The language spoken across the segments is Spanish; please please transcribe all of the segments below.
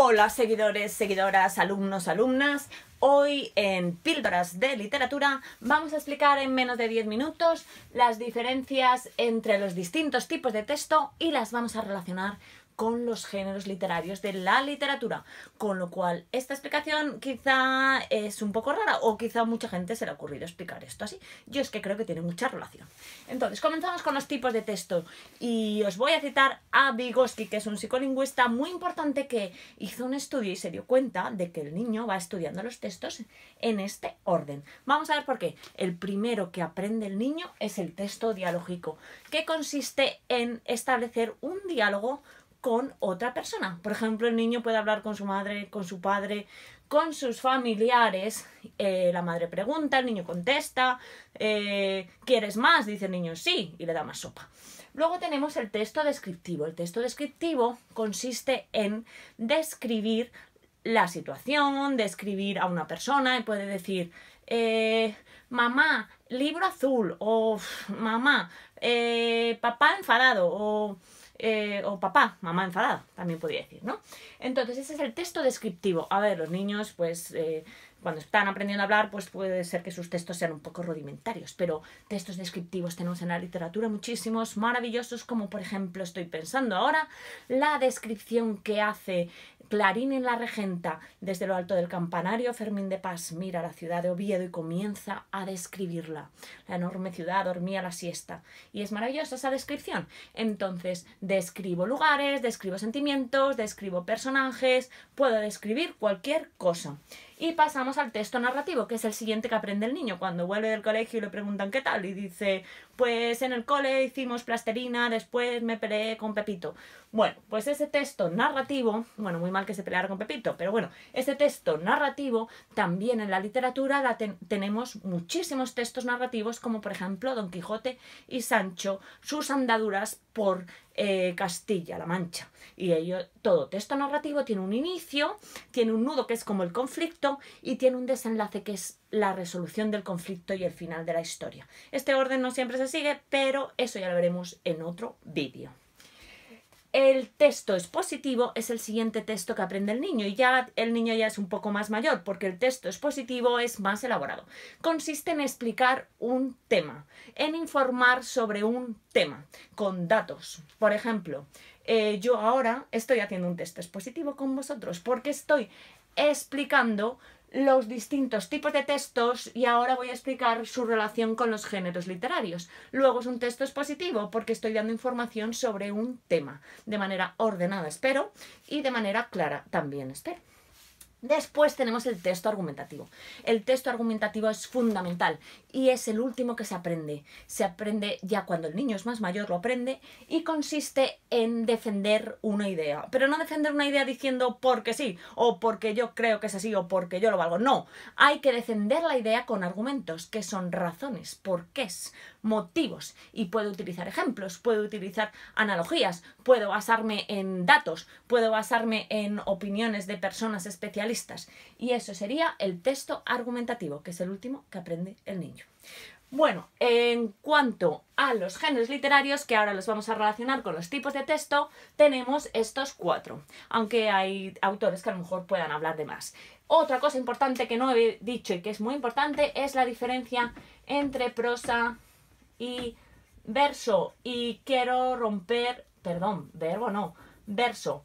Hola seguidores, seguidoras, alumnos, alumnas. Hoy en Píldoras de Literatura vamos a explicar en menos de 10 minutos las diferencias entre los distintos tipos de texto y las vamos a relacionar con los géneros literarios de la literatura, con lo cual esta explicación quizá es un poco rara o quizá a mucha gente se le ha ocurrido explicar esto así. Yo es que creo que tiene mucha relación. Entonces comenzamos con los tipos de texto y os voy a citar a Vygotsky, que es un psicolingüista muy importante que hizo un estudio y se dio cuenta de que el niño va estudiando los textos en este orden. Vamos a ver por qué. El primero que aprende el niño es el texto dialógico, que consiste en establecer un diálogo con otra persona. Por ejemplo, el niño puede hablar con su madre, con su padre, con sus familiares. La madre pregunta, el niño contesta. ¿Quieres más? Dice el niño sí, y le da más sopa. Luego tenemos el texto descriptivo. El texto descriptivo consiste en describir la situación, describir a una persona y puede decir mamá, libro azul, o mamá, papá enfadado, o papá, mamá enfadada, también podría decir, ¿no? Entonces ese es el texto descriptivo. A ver, los niños pues cuando están aprendiendo a hablar pues puede ser que sus textos sean un poco rudimentarios, pero textos descriptivos tenemos en la literatura muchísimos maravillosos, como por ejemplo estoy pensando ahora la descripción que hace Clarín en La Regenta. Desde lo alto del campanario, Fermín de Pas mira la ciudad de Oviedo y comienza a describirla. La enorme ciudad dormía la siesta. Y es maravillosa esa descripción. Entonces, describo lugares, describo sentimientos, describo personajes, puedo describir cualquier cosa. Y pasamos al texto narrativo, que es el siguiente que aprende el niño. Cuando vuelve del colegio y le preguntan ¿qué tal? Y dice, pues en el cole hicimos plastilina, después me peleé con Pepito. Bueno, pues ese texto narrativo, bueno, muy mal que se peleara con Pepito, pero bueno, ese texto narrativo también en la literatura tenemos muchísimos textos narrativos, como por ejemplo Don Quijote y Sancho, sus andaduras por Castilla-La Mancha. Y todo texto narrativo tiene un inicio, tiene un nudo que es como el conflicto y tiene un desenlace que es la resolución del conflicto y el final de la historia. Este orden no siempre se sigue, pero eso ya lo veremos en otro vídeo. El texto expositivo es el siguiente texto que aprende el niño y ya el niño ya es un poco más mayor porque el texto expositivo es más elaborado. Consiste en explicar un tema, en informar sobre un tema con datos. Por ejemplo, yo ahora estoy haciendo un texto expositivo con vosotros porque estoy explicando los distintos tipos de textos y ahora voy a explicar su relación con los géneros literarios. Luego es un texto expositivo porque estoy dando información sobre un tema de manera ordenada, espero, y de manera clara también, espero. Después tenemos el texto argumentativo. El texto argumentativo es fundamental y es el último que se aprende. Se aprende ya cuando el niño es más mayor, lo aprende y consiste en defender una idea. Pero no defender una idea diciendo porque sí, o porque yo creo que es así, o porque yo lo valgo. No, hay que defender la idea con argumentos, que son razones, porqués, motivos. Y puedo utilizar ejemplos, puedo utilizar analogías, puedo basarme en datos, puedo basarme en opiniones de personas especialistas. Y eso sería el texto argumentativo, que es el último que aprende el niño. Bueno, en cuanto a los géneros literarios, que ahora los vamos a relacionar con los tipos de texto, tenemos estos 4, aunque hay autores que a lo mejor puedan hablar de más. Otra cosa importante que no he dicho y que es muy importante es la diferencia entre prosa y verso. Y quiero romper, perdón, verbo no, verso.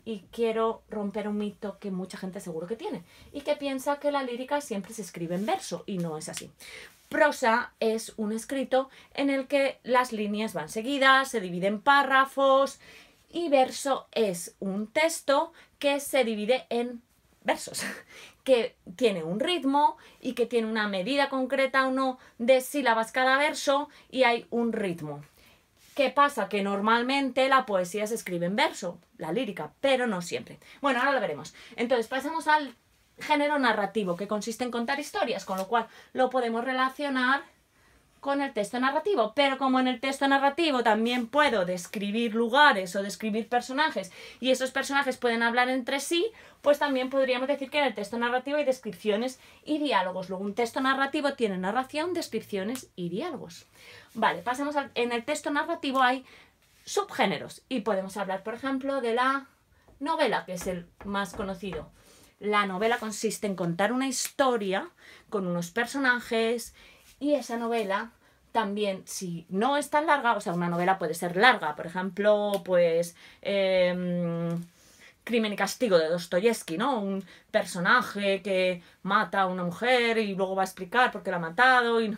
Y quiero romper un mito que mucha gente seguro que tiene y que piensa que la lírica siempre se escribe en verso y no es así. Prosa es un escrito en el que las líneas van seguidas, se divide en párrafos, y verso es un texto que se divide en versos, que tiene un ritmo y que tiene una medida concreta o no de sílabas cada verso y hay un ritmo. ¿Qué pasa? Que normalmente la poesía se escribe en verso, la lírica, pero no siempre. Bueno, ahora lo veremos. Entonces pasamos al género narrativo, que consiste en contar historias, con lo cual lo podemos relacionar con el texto narrativo. Pero como en el texto narrativo también puedo describir lugares o describir personajes y esos personajes pueden hablar entre sí, pues también podríamos decir que en el texto narrativo hay descripciones y diálogos. Luego un texto narrativo tiene narración, descripciones y diálogos. Vale, en el texto narrativo hay subgéneros y podemos hablar, por ejemplo, de la novela, que es el más conocido. La novela consiste en contar una historia con unos personajes y esa novela también, si no es tan larga, o sea, una novela puede ser larga, por ejemplo, pues Crimen y Castigo de Dostoyevsky, ¿no? Un personaje que mata a una mujer y luego va a explicar por qué la ha matado y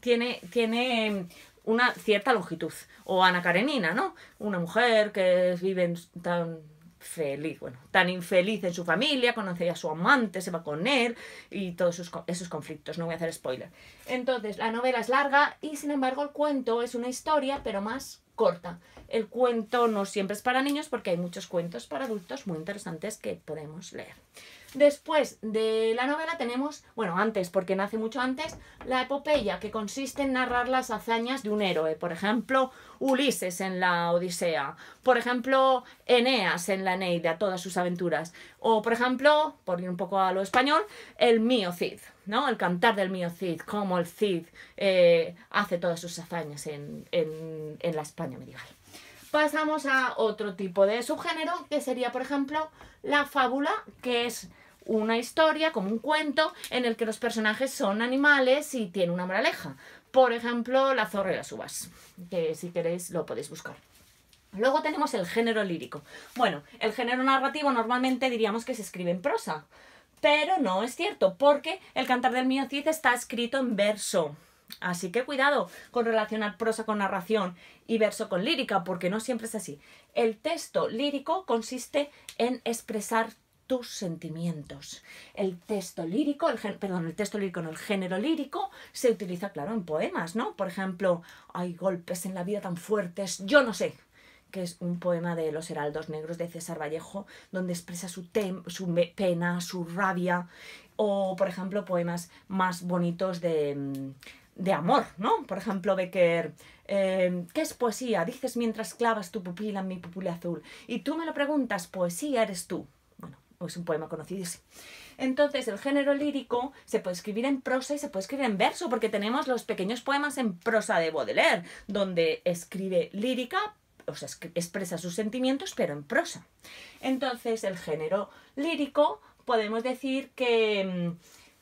tiene una cierta longitud. O Ana Karenina, ¿no? Una mujer que vive tan feliz, bueno, tan infeliz en su familia, conoce a su amante, se va con él y todos esos conflictos, no voy a hacer spoiler. Entonces, la novela es larga y sin embargo el cuento es una historia, pero más corta. El cuento no siempre es para niños porque hay muchos cuentos para adultos muy interesantes que podemos leer. Después de la novela tenemos, bueno, antes, porque nace mucho antes, la epopeya, que consiste en narrar las hazañas de un héroe. Por ejemplo, Ulises en la Odisea. Por ejemplo, Eneas en la Eneida, todas sus aventuras. O, por ejemplo, por ir un poco a lo español, el mío Cid, ¿no? El cantar del mío Cid, cómo el Cid hace todas sus hazañas en la España medieval. Pasamos a otro tipo de subgénero, que sería, por ejemplo, la fábula, que es una historia, como un cuento, en el que los personajes son animales y tiene una moraleja. Por ejemplo, La zorra y las uvas, que si queréis lo podéis buscar. Luego tenemos el género lírico. Bueno, el género narrativo normalmente diríamos que se escribe en prosa, pero no es cierto, porque el cantar del mío Cid está escrito en verso. Así que cuidado con relacionar prosa con narración y verso con lírica, porque no siempre es así. El texto lírico consiste en expresar tus sentimientos. El texto lírico, el género lírico se utiliza, claro, en poemas, ¿no? Por ejemplo, hay golpes en la vida tan fuertes, yo no sé, que es un poema de Los Heraldos Negros de César Vallejo, donde expresa su pena, su rabia, o, por ejemplo, poemas más bonitos de amor, ¿no? Por ejemplo, Becker, ¿qué es poesía? Dices mientras clavas tu pupila en mi pupila azul. Y tú me lo preguntas, poesía eres tú. Bueno, es un poema conocido. Entonces, el género lírico se puede escribir en prosa y se puede escribir en verso, porque tenemos los pequeños poemas en prosa de Baudelaire, donde escribe lírica, o sea, expresa sus sentimientos, pero en prosa. Entonces, el género lírico, podemos decir que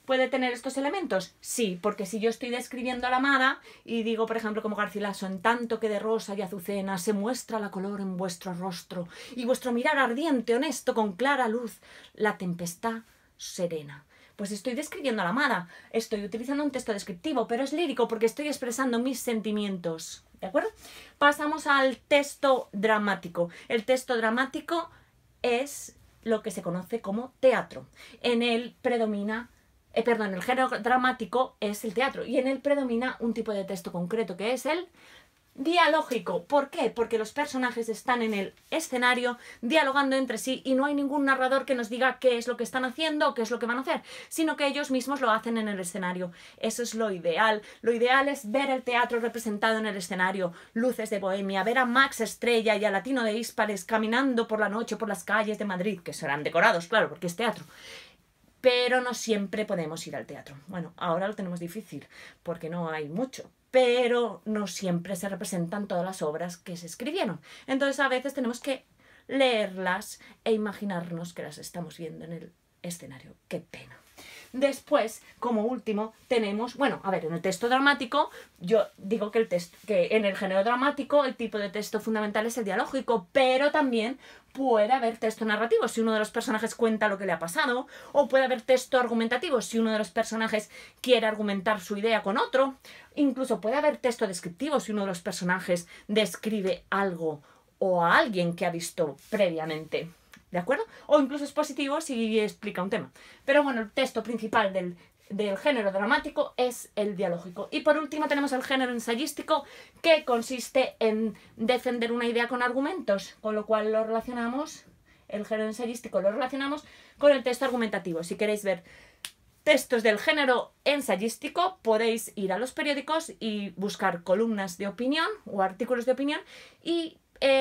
¿puede tener estos elementos? Sí, porque si yo estoy describiendo a la amada y digo, por ejemplo, como Garcilaso, en tanto que de rosa y azucena se muestra la color en vuestro rostro y vuestro mirar ardiente, honesto, con clara luz, la tempestad serena. Pues estoy describiendo a la amada, estoy utilizando un texto descriptivo, pero es lírico porque estoy expresando mis sentimientos, ¿de acuerdo? Pasamos al texto dramático. El texto dramático es lo que se conoce como teatro. En él predomina el género dramático es el teatro y en él predomina un tipo de texto concreto que es el dialógico. ¿Por qué? Porque los personajes están en el escenario dialogando entre sí y no hay ningún narrador que nos diga qué es lo que están haciendo o qué es lo que van a hacer, sino que ellos mismos lo hacen en el escenario. Eso es lo ideal. Lo ideal es ver el teatro representado en el escenario, luces de bohemia, ver a Max Estrella y a Latino de Hispares caminando por la noche por las calles de Madrid, que serán decorados, claro, porque es teatro. Pero no siempre podemos ir al teatro. Bueno, ahora lo tenemos difícil porque no hay mucho, pero no siempre se representan todas las obras que se escribieron. Entonces a veces tenemos que leerlas e imaginarnos que las estamos viendo en el escenario. ¡Qué pena! Después, como último, tenemos, bueno, a ver, en el texto dramático, yo digo que en el género dramático el tipo de texto fundamental es el dialógico, pero también puede haber texto narrativo si uno de los personajes cuenta lo que le ha pasado, o puede haber texto argumentativo si uno de los personajes quiere argumentar su idea con otro, incluso puede haber texto descriptivo si uno de los personajes describe algo o a alguien que ha visto previamente. ¿De acuerdo? O incluso es positivo si explica un tema. Pero bueno, el texto principal del género dramático es el dialógico. Y por último tenemos el género ensayístico, que consiste en defender una idea con argumentos, con lo cual el género ensayístico lo relacionamos con el texto argumentativo. Si queréis ver textos del género ensayístico, podéis ir a los periódicos y buscar columnas de opinión o artículos de opinión y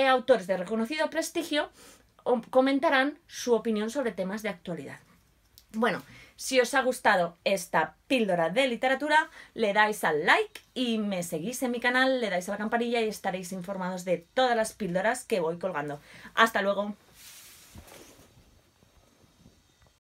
autores de reconocido prestigio comentarán su opinión sobre temas de actualidad. Bueno, si os ha gustado esta píldora de literatura, le dais al like y me seguís en mi canal, le dais a la campanilla y estaréis informados de todas las píldoras que voy colgando. ¡Hasta luego!